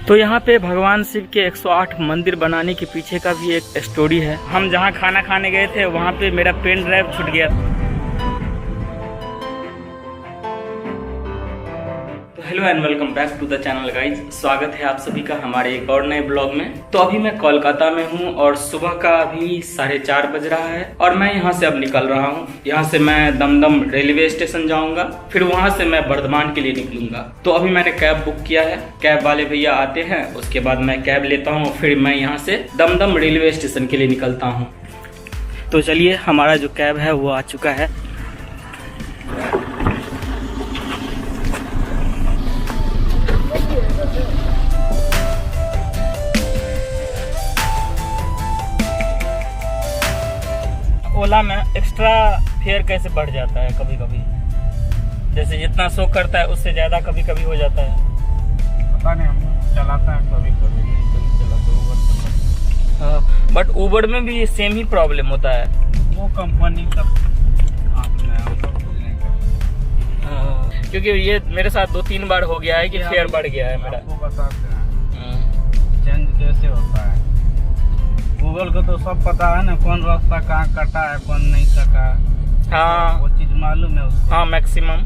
तो यहाँ पे भगवान शिव के 108 मंदिर बनाने के पीछे का भी एक स्टोरी है। हम जहाँ खाना खाने गए थे वहाँ पे मेरा पेन ड्राइव छूट गया। Hello and welcome back to the channel guys. स्वागत है आप सभी का हमारे एक और नए ब्लॉग में। तो अभी मैं कोलकाता में हूँ और सुबह का अभी 4:30 बज रहा है और मैं यहाँ से अब निकल रहा हूँ। यहाँ से मैं दमदम रेलवे स्टेशन जाऊँगा, फिर वहाँ से मैं बर्धमान के लिए निकलूंगा। तो अभी मैंने कैब बुक किया है, कैब वाले भैया आते हैं, उसके बाद मैं कैब लेता हूँ, फिर मैं यहाँ से दमदम रेलवे स्टेशन के लिए निकलता हूँ। तो चलिए, हमारा जो कैब है वो आ चुका है। ओला में एक्स्ट्रा फेयर कैसे बढ़ जाता है कभी कभी, जैसे जितना शो करता है उससे ज़्यादा कभी कभी हो जाता है। पता नहीं, हम चलाता है कभी कभी, नहीं चलाता उबर। बट उबर में भी सेम ही प्रॉब्लम होता है। वो कंपनी का क्योंकि ये मेरे साथ 2-3 बार हो गया है कि फेयर बढ़ गया है मेरा। आपको बताते हैं चेंज कैसे होता है। गूगल को तो सब पता है ना, कौन रास्ता कहाँ कटा है कौन नहीं कटा है। हाँ, वो चीज मालूम है उसको। हाँ, मैक्सिमम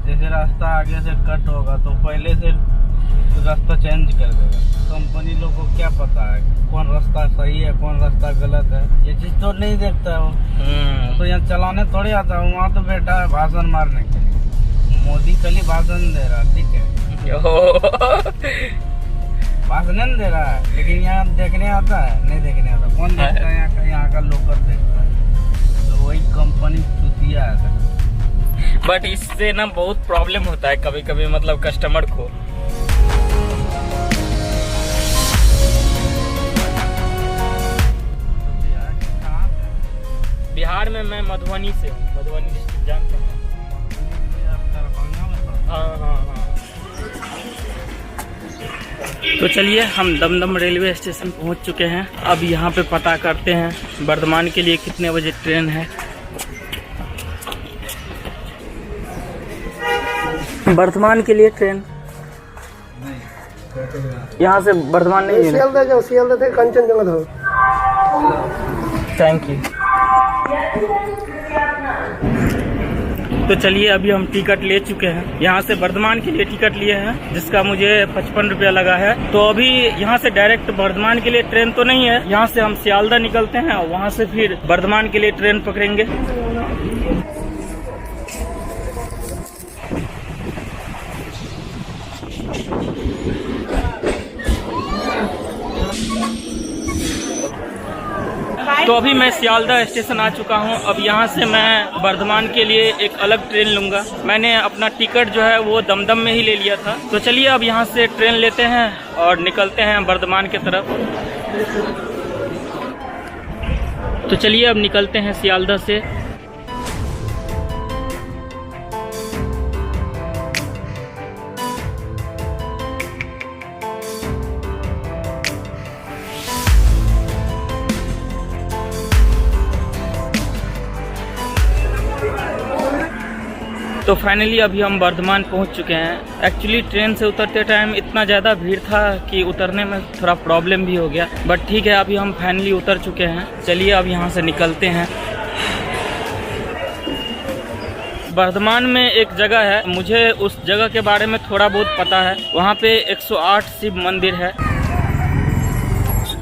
जैसे रास्ता आगे से कट होगा तो पहले से रास्ता चेंज कर देगा। कंपनी लोग को क्या पता है कौन रास्ता सही है कौन रास्ता गलत है, ये चीज तो नहीं देखता है वो। तो यहाँ चलाने थोड़ी आता है, वहाँ तो बैठा है भाषण मारने के लिए। मोदी खाली भाषण दे रहा, ठीक है, भाषण नहीं दे रहा है, लेकिन यहाँ देखने आता है नहीं देखने आता। कौन देखता है? यहाँ का लोकल देखता है। तो वही कंपनी चुतिया है। बट इससे ना बहुत प्रॉब्लम होता है कभी कभी, मतलब कस्टमर को। बिहार में मैं मधुबनी से हूँ, मधुबनी डिस्ट्रिक्ट जानते हैं? हाँ। तो चलिए, हम दमदम रेलवे स्टेशन पहुंच चुके हैं। अब यहाँ पे पता करते हैं बर्धमान के लिए कितने बजे ट्रेन है। बर्धमान के लिए ट्रेन यहाँ से बर्धमान नहीं है। सियालदह थे कंचनजंगा। Thank you. तो चलिए, अभी हम टिकट ले चुके हैं। यहाँ से बर्धमान के लिए टिकट लिए हैं जिसका मुझे 55 रुपया लगा है। तो अभी यहाँ से डायरेक्ट बर्धमान के लिए ट्रेन तो नहीं है, यहाँ से हम सियालदह निकलते हैं और वहाँ से फिर बर्धमान के लिए ट्रेन पकड़ेंगे। तो अभी मैं सियालदह स्टेशन आ चुका हूँ। अब यहाँ से मैं बर्धमान के लिए एक अलग ट्रेन लूँगा। मैंने अपना टिकट जो है वो दमदम में ही ले लिया था। तो चलिए, अब यहाँ से ट्रेन लेते हैं और निकलते हैं बर्धमान की तरफ। तो चलिए, अब निकलते हैं सियालदह से। तो फाइनली अभी हम बर्धमान पहुंच चुके हैं। एक्चुअली ट्रेन से उतरते टाइम इतना ज़्यादा भीड़ था कि उतरने में थोड़ा प्रॉब्लम भी हो गया, बट ठीक है, अभी हम फाइनली उतर चुके हैं। चलिए, अब यहां से निकलते हैं। बर्धमान में एक जगह है, मुझे उस जगह के बारे में थोड़ा बहुत पता है। वहाँ पे 108 शिव मंदिर है।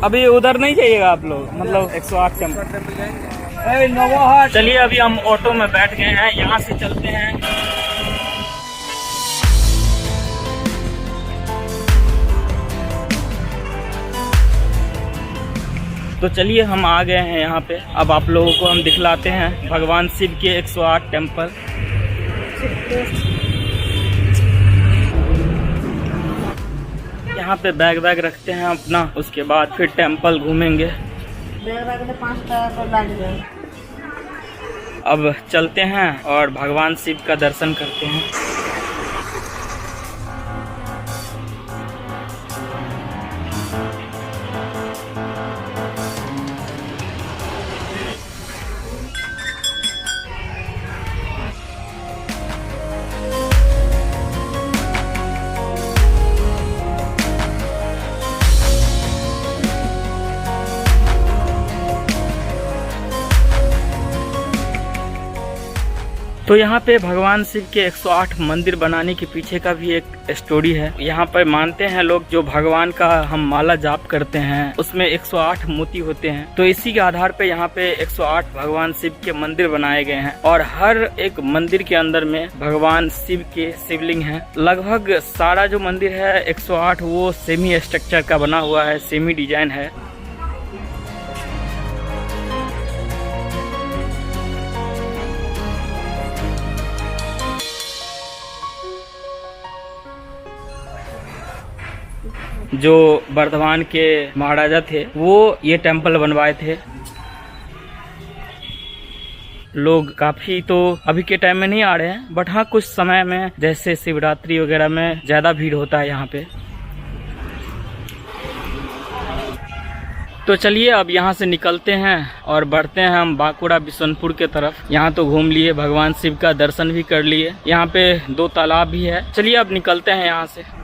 अभी उधर नहीं जाइएगा आप लोग, मतलब 108 से। चलिए, अभी हम ऑटो में बैठ गए हैं, यहाँ से चलते हैं। तो चलिए, हम आ गए हैं यहाँ पे। अब आप लोगों को हम दिखलाते हैं भगवान शिव के 108 टेम्पल। यहाँ पे बैग रखते हैं अपना, उसके बाद फिर टेम्पल घूमेंगे। अब चलते हैं और भगवान शिव का दर्शन करते हैं। तो यहाँ पे भगवान शिव के 108 मंदिर बनाने के पीछे का भी एक स्टोरी है। यहाँ पर मानते हैं लोग जो भगवान का हम माला जाप करते हैं उसमें 108 मोती होते हैं। तो इसी के आधार पे यहाँ पे 108 भगवान शिव के मंदिर बनाए गए हैं और हर एक मंदिर के अंदर में भगवान शिव के शिवलिंग हैं। लगभग सारा जो मंदिर है 108 वो सेमी स्ट्रक्चर का बना हुआ है, सेमी डिजाइन है। जो वर्धमान के महाराजा थे वो ये टेम्पल बनवाए थे। लोग काफी तो अभी के टाइम में नहीं आ रहे हैं, बट हाँ कुछ समय में जैसे शिवरात्रि वगैरह में ज्यादा भीड़ होता है यहाँ पे। तो चलिए अब यहाँ से निकलते हैं और बढ़ते हैं हम बांकुड़ा बिशनपुर के तरफ। यहाँ तो घूम लिए, भगवान शिव का दर्शन भी कर लिए, यहाँ पे 2 तालाब भी है। चलिए अब निकलते हैं यहाँ से।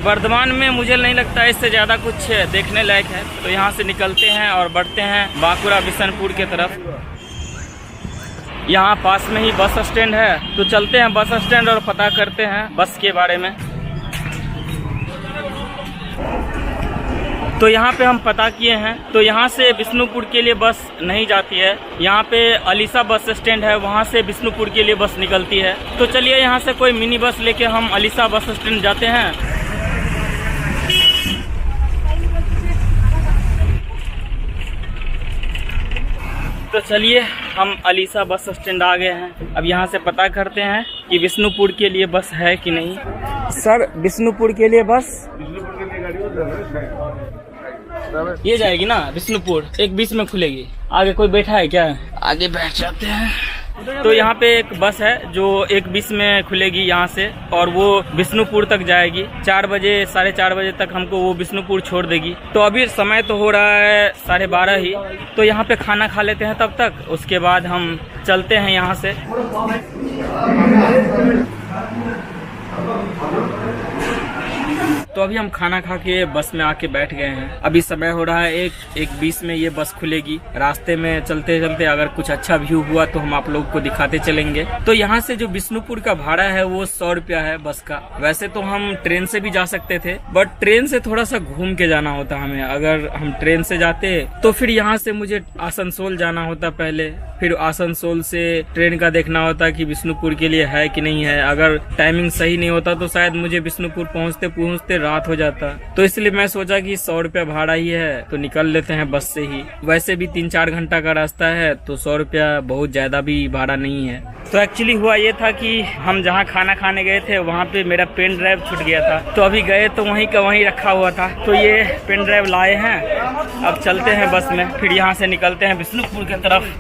वर्धमान में मुझे नहीं लगता इससे ज़्यादा कुछ देखने लायक है, तो यहाँ से निकलते हैं और बढ़ते हैं बांकुड़ा बिशनपुर के तरफ। यहाँ पास में ही बस स्टैंड है, तो चलते हैं बस स्टैंड और पता करते हैं बस के बारे में। तो यहाँ पे हम पता किए हैं, तो यहाँ से बिष्णुपुर के लिए बस नहीं जाती है। यहाँ पे अलीसा बस स्टैंड है, वहाँ से बिष्णुपुर के लिए बस निकलती है। तो चलिए यहाँ से कोई मिनी बस लेके हम अलीसा बस स्टैंड जाते हैं। तो चलिए हम अलीसा बस स्टैंड आ गए हैं। अब यहाँ से पता करते हैं कि बिष्णुपुर के लिए बस है कि नहीं। सर बिष्णुपुर के लिए बस ये जाएगी ना बिष्णुपुर, 1:20 में खुलेगी। आगे कोई बैठा है क्या? आगे बैठ जाते हैं। तो यहाँ पे एक बस है जो 1:20 में खुलेगी यहाँ से, और वो बिष्णुपुर तक जाएगी। 4 बजे 4:30 बजे तक हमको वो बिष्णुपुर छोड़ देगी। तो अभी समय तो हो रहा है 12:30 ही, तो यहाँ पे खाना खा लेते हैं तब तक, उसके बाद हम चलते हैं यहाँ से। तो अभी हम खाना खा के बस में आके बैठ गए हैं। अभी समय हो रहा है 1:20 में ये बस खुलेगी। रास्ते में चलते चलते अगर कुछ अच्छा व्यू हुआ तो हम आप लोग को दिखाते चलेंगे। तो यहाँ से जो बिष्णुपुर का भाड़ा है वो 100 रुपया है बस का। वैसे तो हम ट्रेन से भी जा सकते थे, बट ट्रेन से थोड़ा सा घूम के जाना होता हमें। अगर हम ट्रेन से जाते तो फिर यहाँ से मुझे आसनसोल जाना होता पहले, फिर आसनसोल से ट्रेन का देखना होता कि बिष्णुपुर के लिए है कि नहीं है। अगर टाइमिंग सही नहीं होता तो शायद मुझे बिष्णुपुर पहुँचते पहुँचते रात हो जाता। तो इसलिए मैं सोचा कि 100 रुपया भाड़ा ही है तो निकल लेते हैं बस से ही। वैसे भी 3-4 घंटा का रास्ता है, तो 100 रुपया बहुत ज्यादा भी भाड़ा नहीं है। तो एक्चुअली हुआ ये था कि हम जहाँ खाना खाने गए थे वहाँ पे मेरा पेन ड्राइव छूट गया था। तो अभी गए तो वहीं का वहीं रखा हुआ था, तो ये पेन ड्राइव लाए हैं। अब चलते हैं बस में, फिर यहाँ से निकलते हैं बिष्णुपुर की तरफ।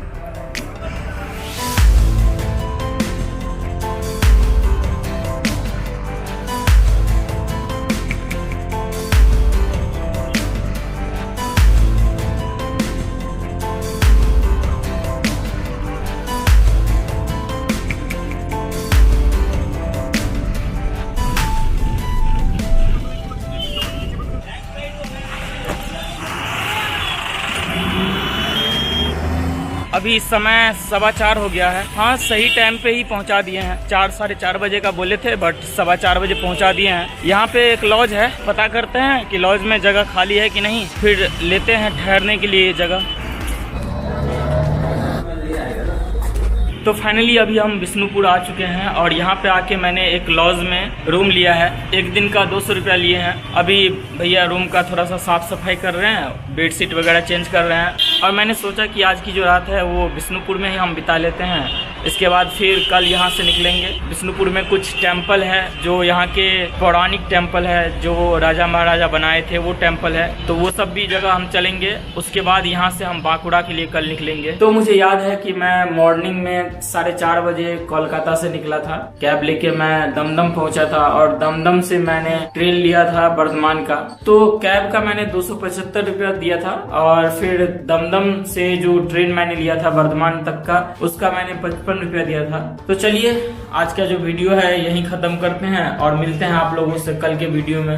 अभी समय 4:15 हो गया है। हाँ सही टाइम पे ही पहुंचा दिए हैं। 4 साढ़े 4 बजे का बोले थे, बट 4:15 बजे पहुंचा दिए हैं। यहाँ पे एक लॉज है, पता करते हैं कि लॉज में जगह खाली है कि नहीं, फिर लेते हैं ठहरने के लिए जगह। तो फाइनली अभी हम बिष्णुपुर आ चुके हैं और यहाँ पे आके मैंने एक लॉज में रूम लिया है। एक दिन का 200 रुपया लिए हैं। अभी भैया रूम का थोड़ा सा साफ सफाई कर रहे हैं, बेडशीट वगैरह चेंज कर रहे हैं, और मैंने सोचा कि आज की जो रात है वो बिष्णुपुर में ही हम बिता लेते हैं। इसके बाद फिर कल यहाँ से निकलेंगे। बिष्णुपुर में कुछ टेम्पल है जो यहाँ के पौराणिक टेम्पल है, जो राजा महाराजा बनाए थे वो टेम्पल है, तो वो सब भी जगह हम चलेंगे। उसके बाद यहाँ से हम बांकुड़ा के लिए कल निकलेंगे। तो मुझे याद है कि मैं मॉर्निंग में 4:30 बजे कोलकाता से निकला था। कैब लेके मैं दमदम पहुंचा था और दमदम से मैंने ट्रेन लिया था वर्धमान का। तो कैब का मैंने 275 रुपया दिया था, और फिर दमदम से जो ट्रेन मैंने लिया था वर्धमान तक का, उसका मैंने 55 रुपया दिया था। तो चलिए आज का जो वीडियो है यही खत्म करते हैं और मिलते हैं आप लोगों से कल के वीडियो में।